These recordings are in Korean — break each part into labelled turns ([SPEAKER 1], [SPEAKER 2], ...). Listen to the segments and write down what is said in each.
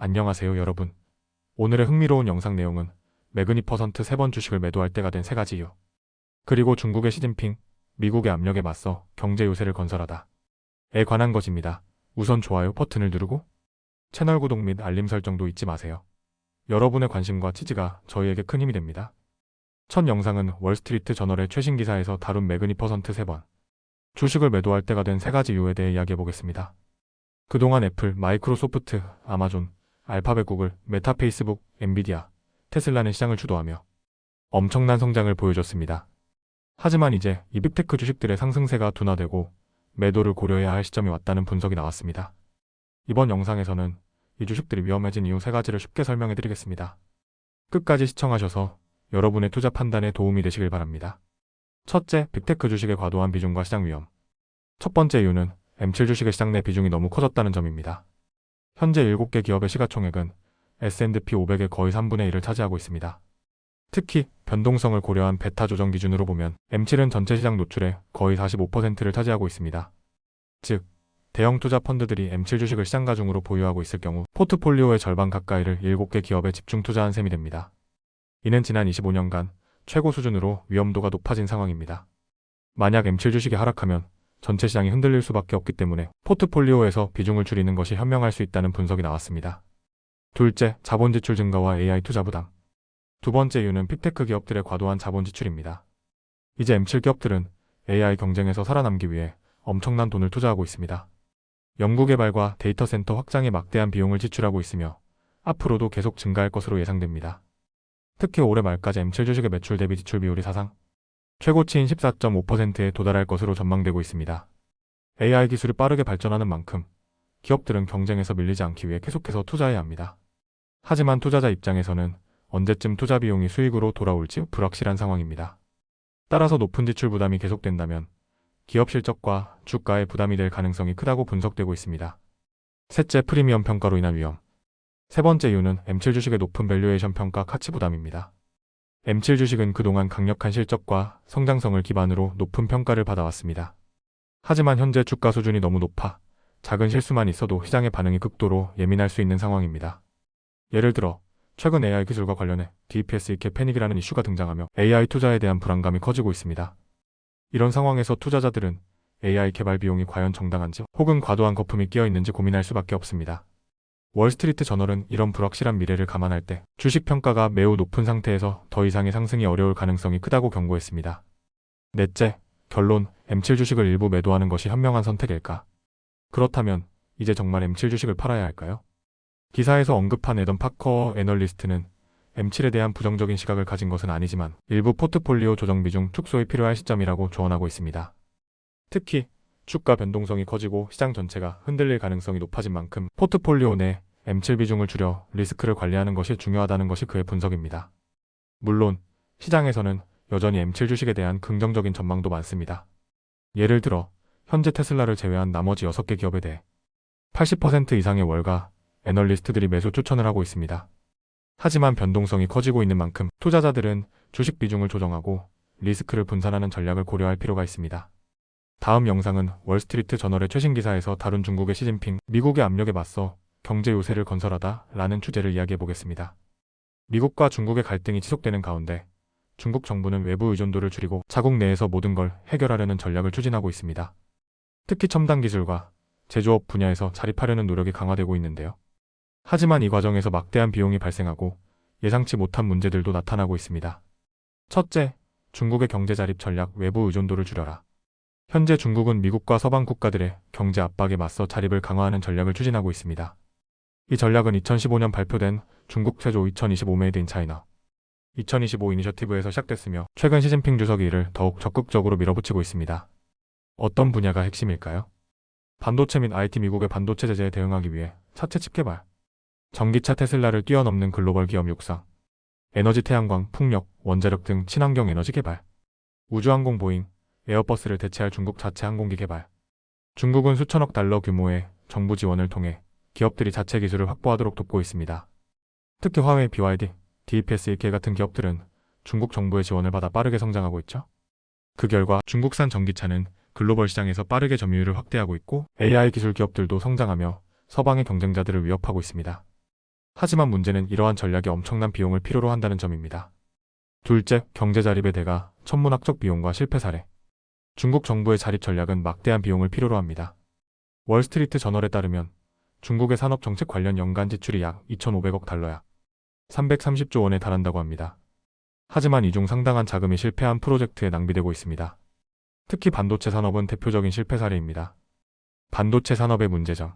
[SPEAKER 1] 안녕하세요 여러분. 오늘의 흥미로운 영상 내용은 매그니퍼선트 3번 주식을 매도할 때가 된 3가지 이유, 그리고 중국의 시진핑, 미국의 압력에 맞서 경제 요새를 건설하다에 관한 것입니다. 우선 좋아요 버튼을 누르고 채널 구독 및 알림 설정도 잊지 마세요. 여러분의 관심과 지지가 저희에게 큰 힘이 됩니다. 첫 영상은 월스트리트 저널의 최신 기사에서 다룬 매그니퍼선트 3번 주식을 매도할 때가 된 3가지 이유에 대해 이야기해 보겠습니다. 그동안 애플, 마이크로소프트, 아마존, 알파벳, 구글, 메타, 페이스북, 엔비디아, 테슬라는 시장을 주도하며 엄청난 성장을 보여줬습니다. 하지만 이제 이 빅테크 주식들의 상승세가 둔화되고 매도를 고려해야 할 시점이 왔다는 분석이 나왔습니다. 이번 영상에서는 이 주식들이 위험해진 이유 3가지를 쉽게 설명해 드리겠습니다. 끝까지 시청하셔서 여러분의 투자 판단에 도움이 되시길 바랍니다. 첫째, 빅테크 주식의 과도한 비중과 시장 위험. 첫 번째 이유는 M7 주식의 시장 내 비중이 너무 커졌다는 점입니다. 현재 7개 기업의 시가총액은 S&P 500의 거의 3분의 1을 차지하고 있습니다. 특히 변동성을 고려한 베타 조정 기준으로 보면 M7은 전체 시장 노출의 거의 45%를 차지하고 있습니다. 즉, 대형 투자 펀드들이 M7 주식을 시장가 중으로 보유하고 있을 경우 포트폴리오의 절반 가까이를 7개 기업에 집중 투자한 셈이 됩니다. 이는 지난 25년간 최고 수준으로 위험도가 높아진 상황입니다. 만약 M7 주식이 하락하면 전체 시장이 흔들릴 수밖에 없기 때문에 포트폴리오에서 비중을 줄이는 것이 현명할 수 있다는 분석이 나왔습니다. 둘째, 자본 지출 증가와 AI 투자 부담. 두 번째 이유는 빅테크 기업들의 과도한 자본 지출입니다. 이제 M7 기업들은 AI 경쟁에서 살아남기 위해 엄청난 돈을 투자하고 있습니다. 연구개발과 데이터 센터 확장에 막대한 비용을 지출하고 있으며 앞으로도 계속 증가할 것으로 예상됩니다. 특히 올해 말까지 M7 주식의 매출 대비 지출 비율이 사상 최고치인 14.5%에 도달할 것으로 전망되고 있습니다. AI 기술이 빠르게 발전하는 만큼 기업들은 경쟁에서 밀리지 않기 위해 계속해서 투자해야 합니다. 하지만 투자자 입장에서는 언제쯤 투자 비용이 수익으로 돌아올지 불확실한 상황입니다. 따라서 높은 지출 부담이 계속된다면 기업 실적과 주가에 부담이 될 가능성이 크다고 분석되고 있습니다. 셋째, 프리미엄 평가로 인한 위험. 세 번째 이유는 M7 주식의 높은 밸류에이션 평가 가치 부담입니다. M7 주식은 그동안 강력한 실적과 성장성을 기반으로 높은 평가를 받아왔습니다. 하지만 현재 주가 수준이 너무 높아 작은 실수만 있어도 시장의 반응이 극도로 예민할 수 있는 상황입니다. 예를 들어 최근 AI 기술과 관련해 DPS 캡 패닉이라는 이슈가 등장하며 AI 투자에 대한 불안감이 커지고 있습니다. 이런 상황에서 투자자들은 AI 개발 비용이 과연 정당한지 혹은 과도한 거품이 끼어 있는지 고민할 수밖에 없습니다. 월스트리트 저널은 이런 불확실한 미래를 감안할 때 주식 평가가 매우 높은 상태에서 더 이상의 상승이 어려울 가능성이 크다고 경고했습니다. 넷째, 결론, M7 주식을 일부 매도하는 것이 현명한 선택일까? 그렇다면 이제 정말 M7 주식을 팔아야 할까요? 기사에서 언급한 에던 파커 애널리스트는 M7에 대한 부정적인 시각을 가진 것은 아니지만 일부 포트폴리오 조정 비중 축소에 필요할 시점이라고 조언하고 있습니다. 특히 주가 변동성이 커지고 시장 전체가 흔들릴 가능성이 높아진 만큼 포트폴리오 내 M7 비중을 줄여 리스크를 관리하는 것이 중요하다는 것이 그의 분석입니다. 물론 시장에서는 여전히 M7 주식에 대한 긍정적인 전망도 많습니다. 예를 들어 현재 테슬라를 제외한 나머지 6개 기업에 대해 80% 이상의 월가 애널리스트들이 매수 추천을 하고 있습니다. 하지만 변동성이 커지고 있는 만큼 투자자들은 주식 비중을 조정하고 리스크를 분산하는 전략을 고려할 필요가 있습니다. 다음 영상은 월스트리트 저널의 최신 기사에서 다룬 중국의 시진핑, 미국의 압력에 맞서 경제 요새를 건설하다 라는 주제를 이야기해 보겠습니다. 미국과 중국의 갈등이 지속되는 가운데 중국 정부는 외부 의존도를 줄이고 자국 내에서 모든 걸 해결하려는 전략을 추진하고 있습니다. 특히 첨단 기술과 제조업 분야에서 자립하려는 노력이 강화되고 있는데요. 하지만 이 과정에서 막대한 비용이 발생하고 예상치 못한 문제들도 나타나고 있습니다. 첫째, 중국의 경제 자립 전략, 외부 의존도를 줄여라. 현재 중국은 미국과 서방 국가들의 경제 압박에 맞서 자립을 강화하는 전략을 추진하고 있습니다. 이 전략은 2015년 발표된 중국 체조 2025 메이드 인 차이나 2025 이니셔티브에서 시작됐으며 최근 시진핑 주석이 이를 더욱 적극적으로 밀어붙이고 있습니다. 어떤 분야가 핵심일까요? 반도체 및 IT. 미국의 반도체 제재에 대응하기 위해 차체 칩 개발, 전기차 테슬라를 뛰어넘는 글로벌 기업 육성, 에너지 태양광, 풍력, 원자력 등 친환경 에너지 개발, 우주항공 보잉, 에어버스를 대체할 중국 자체 항공기 개발. 중국은 수천억 달러 규모의 정부 지원을 통해 기업들이 자체 기술을 확보하도록 돕고 있습니다. 특히 화웨이, BYD, DPSK 같은 기업들은 중국 정부의 지원을 받아 빠르게 성장하고 있죠. 그 결과 중국산 전기차는 글로벌 시장에서 빠르게 점유율을 확대하고 있고 AI 기술 기업들도 성장하며 서방의 경쟁자들을 위협하고 있습니다. 하지만 문제는 이러한 전략이 엄청난 비용을 필요로 한다는 점입니다. 둘째, 경제 자립의 대가, 천문학적 비용과 실패 사례. 중국 정부의 자립 전략은 막대한 비용을 필요로 합니다. 월스트리트 저널에 따르면 중국의 산업 정책 관련 연간 지출이 약 2,500억 달러야 330조 원에 달한다고 합니다. 하지만 이 중 상당한 자금이 실패한 프로젝트에 낭비되고 있습니다. 특히 반도체 산업은 대표적인 실패 사례입니다. 반도체 산업의 문제점.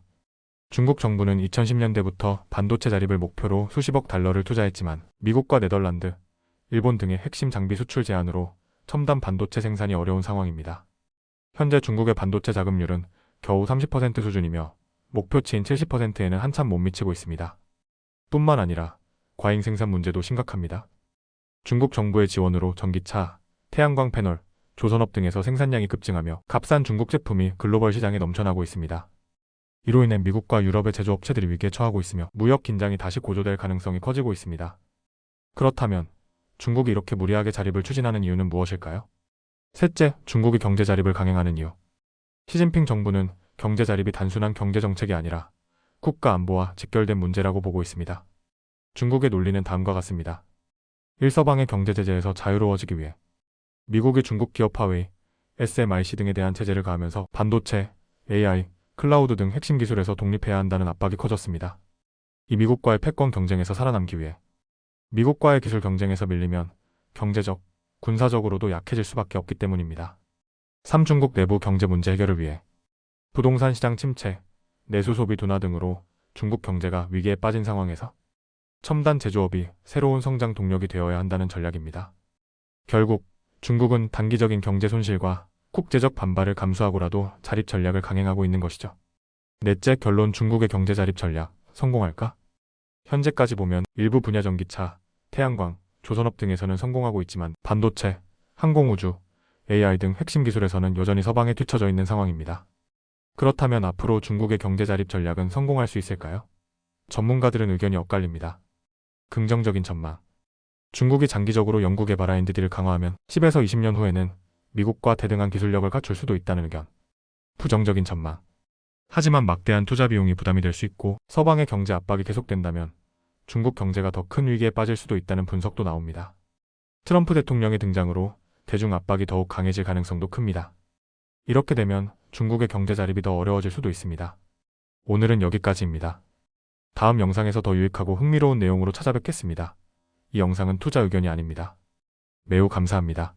[SPEAKER 1] 중국 정부는 2010년대부터 반도체 자립을 목표로 수십억 달러를 투자했지만 미국과 네덜란드, 일본 등의 핵심 장비 수출 제한으로 첨단 반도체 생산이 어려운 상황입니다. 현재 중국의 반도체 자금률은 겨우 30% 수준이며 목표치인 70%에는 한참 못 미치고 있습니다. 뿐만 아니라 과잉 생산 문제도 심각합니다. 중국 정부의 지원으로 전기차, 태양광 패널, 조선업 등에서 생산량이 급증하며 값싼 중국 제품이 글로벌 시장에 넘쳐나고 있습니다. 이로 인해 미국과 유럽의 제조업체들이 위기에 처하고 있으며 무역 긴장이 다시 고조될 가능성이 커지고 있습니다. 그렇다면 중국이 이렇게 무리하게 자립을 추진하는 이유는 무엇일까요? 셋째, 중국이 경제 자립을 강행하는 이유. 시진핑 정부는 경제 자립이 단순한 경제 정책이 아니라 국가 안보와 직결된 문제라고 보고 있습니다. 중국의 논리는 다음과 같습니다. 1. 서방의 경제 제재에서 자유로워지기 위해 미국이 중국 기업 화웨이, SMIC 등에 대한 제재를 가하면서 반도체, AI, 클라우드 등 핵심 기술에서 독립해야 한다는 압박이 커졌습니다. 이 미국과의 패권 경쟁에서 살아남기 위해 미국과의 기술 경쟁에서 밀리면 경제적, 군사적으로도 약해질 수밖에 없기 때문입니다. 3. 중국 내부 경제 문제 해결을 위해 부동산 시장 침체, 내수 소비 둔화 등으로 중국 경제가 위기에 빠진 상황에서 첨단 제조업이 새로운 성장 동력이 되어야 한다는 전략입니다. 결국 중국은 단기적인 경제 손실과 국제적 반발을 감수하고라도 자립 전략을 강행하고 있는 것이죠. 넷째, 결론. 중국의 경제 자립 전략 성공할까? 현재까지 보면 일부 분야 전기차, 태양광, 조선업 등에서는 성공하고 있지만 반도체, 항공우주, AI 등 핵심 기술에서는 여전히 서방에 뒤처져 있는 상황입니다. 그렇다면 앞으로 중국의 경제 자립 전략은 성공할 수 있을까요? 전문가들은 의견이 엇갈립니다. 긍정적인 전망. 중국이 장기적으로 연구개발 R&D를 강화하면 10에서 20년 후에는 미국과 대등한 기술력을 갖출 수도 있다는 의견. 부정적인 전망. 하지만 막대한 투자 비용이 부담이 될 수 있고 서방의 경제 압박이 계속된다면 중국 경제가 더 큰 위기에 빠질 수도 있다는 분석도 나옵니다. 트럼프 대통령의 등장으로 대중 압박이 더욱 강해질 가능성도 큽니다. 이렇게 되면 중국의 경제 자립이 더 어려워질 수도 있습니다. 오늘은 여기까지입니다. 다음 영상에서 더 유익하고 흥미로운 내용으로 찾아뵙겠습니다. 이 영상은 투자 의견이 아닙니다. 매우 감사합니다.